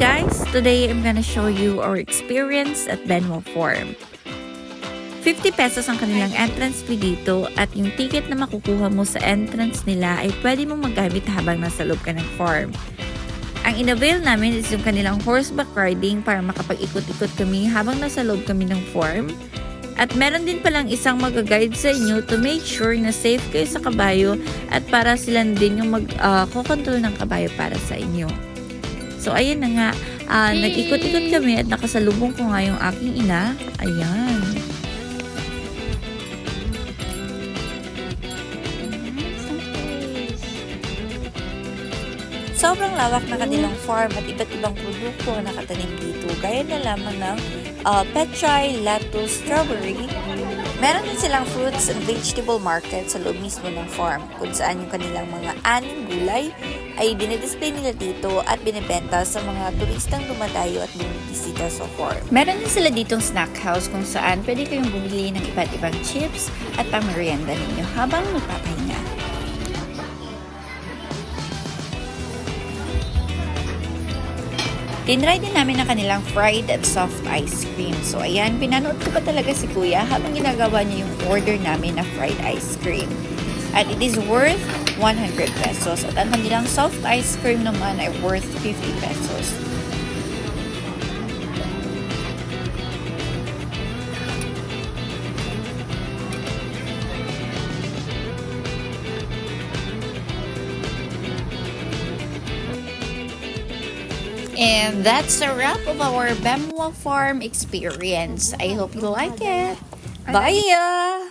guys! Today I'm gonna show you our experience at Benmo Farm. 50 pesos ang kanilang entrance fee dito at yung ticket na makukuha mo sa entrance nila ay pwede mong magamit habang nasa loob ka ng farm. Ang in-avail namin is yung kanilang horseback riding para makapag-ikot-ikot kami habang nasa loob kami ng farm. At meron din palang isang mag-guide sa inyo to make sure na safe kayo sa kabayo at para sila din yung mag-control ng kabayo para sa inyo. So, ayun na nga. Nag-ikot-ikot kami at nakasalubong ko nga yung aking ina. Ayan. Sobrang lawak na kanilang farm at iba't ibang produkto na nakatanim dito. Gaya na lamang ng petchay, lettuce, strawberry. Meron din silang fruits and vegetable market sa loob mismo ng farm kung saan yung kanilang mga aning gulay ay dinidisplay nila dito at binibenta sa mga turistang dumadayo at bumibisita sa farm. Meron din sila ditong snack house kung saan pwede kayong bumili ng iba't ibang chips at pang-merienda ninyo habang magpapahinga. Tinry din namin ang kanilang fried and soft ice cream. So, ayan, pinanood ko pa talaga si Kuya habang ginagawa niya yung order namin na fried ice cream. At it is worth 100 pesos. At ang kanilang soft ice cream naman ay worth 50 pesos. And that's a wrap of our Benmo Farm experience. I hope you like it. Bye!